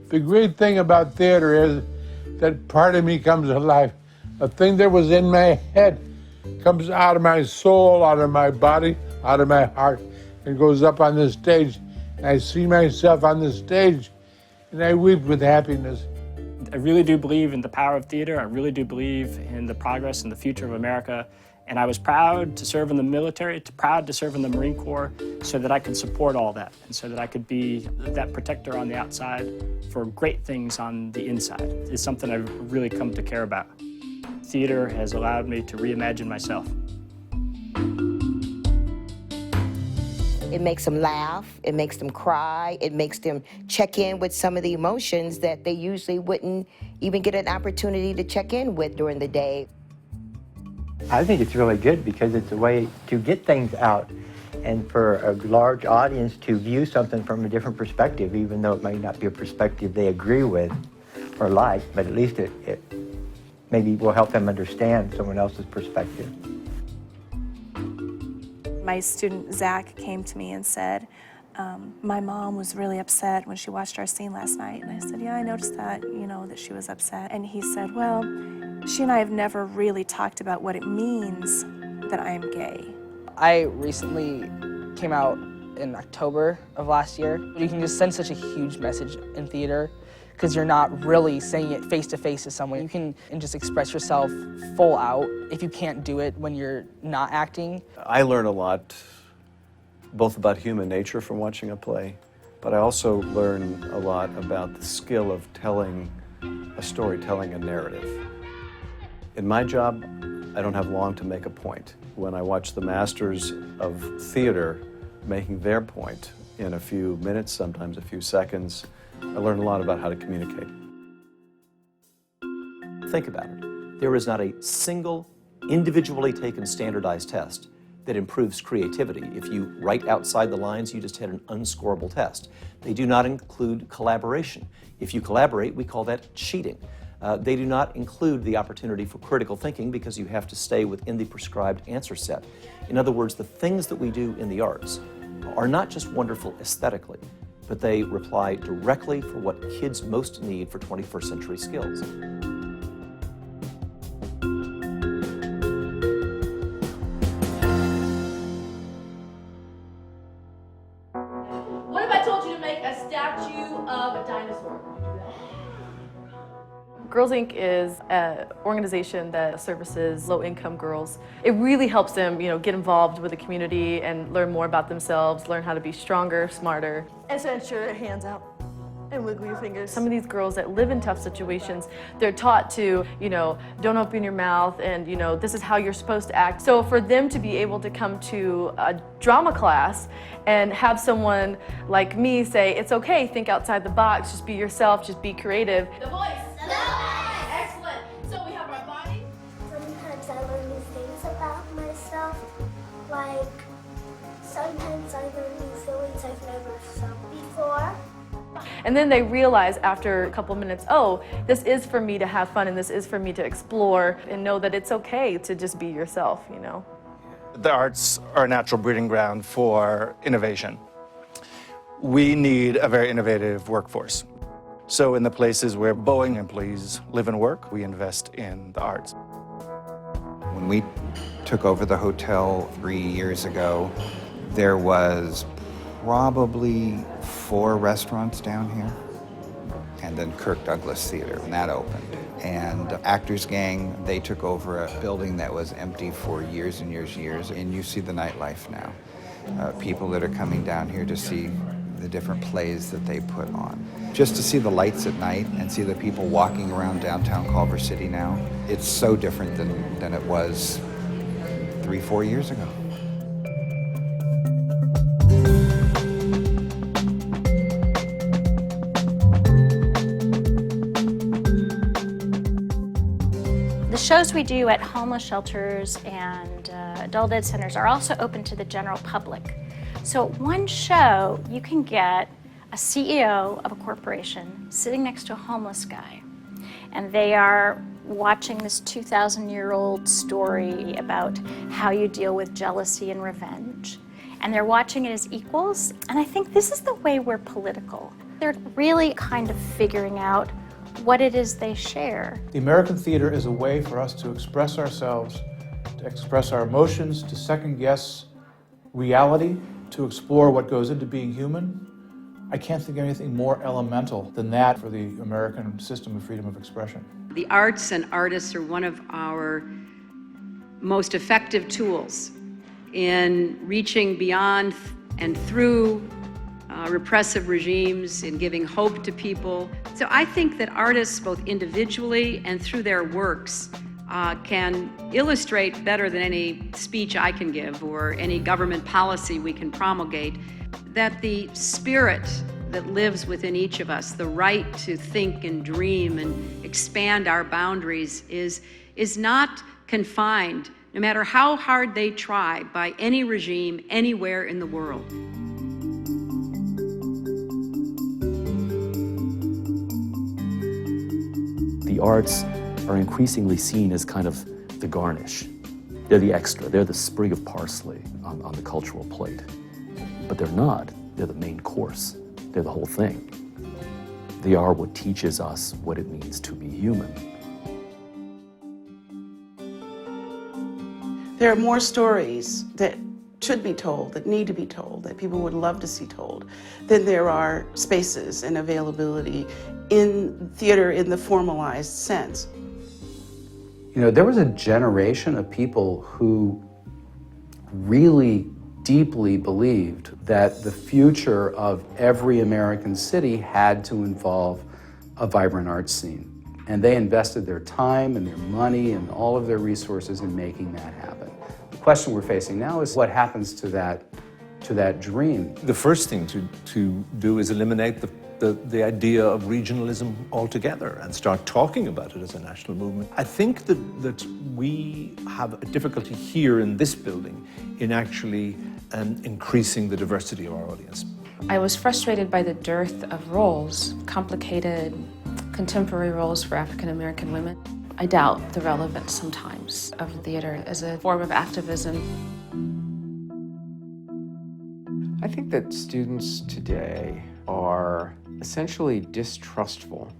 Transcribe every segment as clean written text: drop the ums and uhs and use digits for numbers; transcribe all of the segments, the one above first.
The great thing about theater is that part of me comes alive. A thing that was in my head comes out of my soul, out of my body, out of my heart, and goes up on the stage. And I see myself on the stage, and I weep with happiness. I really do believe in the power of theater. I really do believe in the progress and the future of America. And I was proud to serve in the military, proud to serve in the Marine Corps, so that I could support all that, and so that I could be that protector on the outside for great things on the inside. It's something I've really come to care about. Theater has allowed me to reimagine myself. It makes them laugh, it makes them cry, it makes them check in with some of the emotions that they usually wouldn't even get an opportunity to check in with during the day. I think it's really good because it's a way to get things out and for a large audience to view something from a different perspective, even though it may not be a perspective they agree with or like, but at least it maybe will help them understand someone else's perspective. My student Zach came to me and said, my mom was really upset when she watched our scene last night. And I said, yeah, I noticed that, that she was upset. And he said, well, she and I have never really talked about what it means that I am gay. I recently came out in October of last year. You can just send such a huge message in theater because you're not really saying it face to face to someone. You can just express yourself full out if you can't do it when you're not acting. I learn a lot, both about human nature from watching a play, but I also learn a lot about the skill of telling a story, telling a narrative. In my job, I don't have long to make a point. When I watch the masters of theater making their point in a few minutes, sometimes a few seconds, I learn a lot about how to communicate. Think about it. There is not a single individually taken standardized test that improves creativity. If you write outside the lines, you just had an unscorable test. They do not include collaboration. If you collaborate, we call that cheating. They do not include the opportunity for critical thinking because you have to stay within the prescribed answer set. In other words, the things that we do in the arts are not just wonderful aesthetically, but they reply directly for what kids most need for 21st century skills. What if I told you to make a statue of a dinosaur? Girls Inc. is an organization that services low-income girls. It really helps them, get involved with the community and learn more about themselves, learn how to be stronger, smarter. And stretch your hands out and wiggle your fingers. Some of these girls that live in tough situations, they're taught to, don't open your mouth and, this is how you're supposed to act. So for them to be able to come to a drama class and have someone like me say, it's okay, think outside the box, just be yourself, just be creative. The voice. Excellent. So we have our body. Sometimes I learn new things about myself. Like, sometimes I learn new feelings I've never felt before. And then they realize after a couple minutes, oh, this is for me to have fun and this is for me to explore and know that it's okay to just be yourself, The arts are a natural breeding ground for innovation. We need a very innovative workforce. So in the places where Boeing employees live and work, we invest in the arts. When we took over the hotel 3 years ago, there was probably 4 restaurants down here, and then Kirk Douglas Theater, and that opened. And Actors Gang, they took over a building that was empty for years and years and years, and you see the nightlife now. People that are coming down here to see the different plays that they put on. Just to see the lights at night and see the people walking around downtown Culver City now, it's so different than it was 3-4 years ago. The shows we do at homeless shelters and adult ed centers are also open to the general public. So at one show, you can get a CEO of a corporation sitting next to a homeless guy. and they are watching this 2,000-year-old story about how you deal with jealousy and revenge. And they're watching it as equals, and I think this is the way we're political. They're really kind of figuring out what it is they share. The American theater is a way for us to express ourselves, to express our emotions, to second-guess reality, to explore what goes into being human. I can't think of anything more elemental than that for the American system of freedom of expression. The arts and artists are one of our most effective tools in reaching beyond and through repressive regimes, in giving hope to people. So I think that artists, both individually and through their works, can illustrate better than any speech I can give or any government policy we can promulgate, that the spirit that lives within each of us, the right to think and dream and expand our boundaries, is not confined, no matter how hard they try, by any regime anywhere in the world. The arts are increasingly seen as kind of the garnish. They're the extra, they're the sprig of parsley on the cultural plate. But they're not, they're the main course, they're the whole thing. They are what teaches us what it means to be human. There are more stories that should be told, that need to be told, that people would love to see told, than there are spaces and availability in theater in the formalized sense. You know, there was a generation of people who really deeply believed that the future of every American city had to involve a vibrant arts scene. And they invested their time and their money and all of their resources in making that happen. The question we're facing now is what happens to that dream? The first thing to do is eliminate the idea of regionalism altogether and start talking about it as a national movement. I think that we have a difficulty here in this building in actually increasing the diversity of our audience. I was frustrated by the dearth of roles, complicated contemporary roles for African American women. I doubt the relevance sometimes of theater as a form of activism. I think that students today are essentially distrustful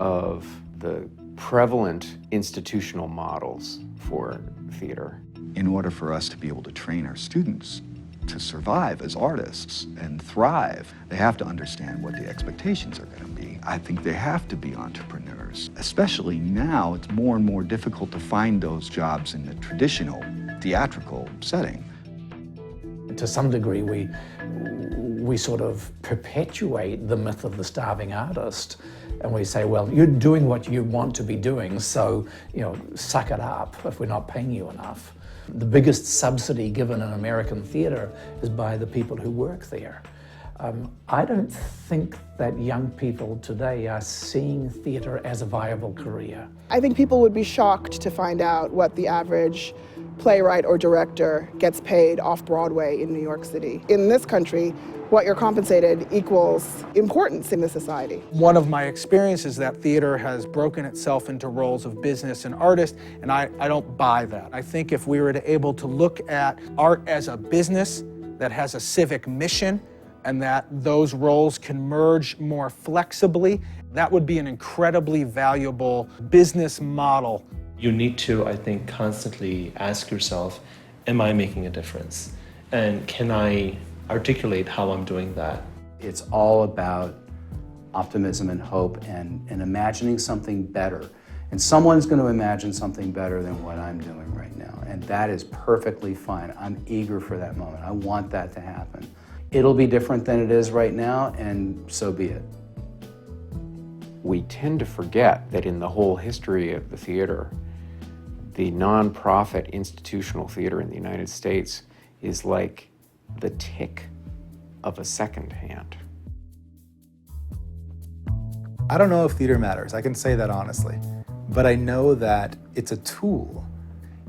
of the prevalent institutional models for theater. In order for us to be able to train our students to survive as artists and thrive, they have to understand what the expectations are going to be. I think they have to be entrepreneurs. Especially now, it's more and more difficult to find those jobs in the traditional theatrical setting. To some degree, we sort of perpetuate the myth of the starving artist. And we say, well, you're doing what you want to be doing, so, suck it up if we're not paying you enough. The biggest subsidy given in American theater is by the people who work there. I don't think that young people today are seeing theater as a viable career. I think people would be shocked to find out what the average playwright or director gets paid off Broadway in New York City. In this country, what you're compensated equals importance in the society. One of my experiences is that theater has broken itself into roles of business and artist, and I don't buy that. I think if we were able to look at art as a business that has a civic mission, and that those roles can merge more flexibly, that would be an incredibly valuable business model. You need to, I think, constantly ask yourself, am I making a difference? And can I articulate how I'm doing that? It's all about optimism and hope and imagining something better. And someone's going to imagine something better than what I'm doing right now. And that is perfectly fine. I'm eager for that moment. I want that to happen. It'll be different than it is right now, and so be it. We tend to forget that in the whole history of the theater, the nonprofit institutional theater in the United States is like the tick of a second hand. I don't know if theater matters, I can say that honestly, but I know that it's a tool.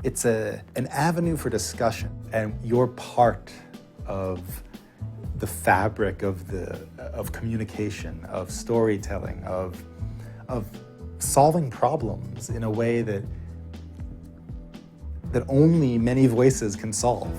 It's an avenue for discussion, and you're part of the fabric of communication, of storytelling, of solving problems in a way that only many voices can solve.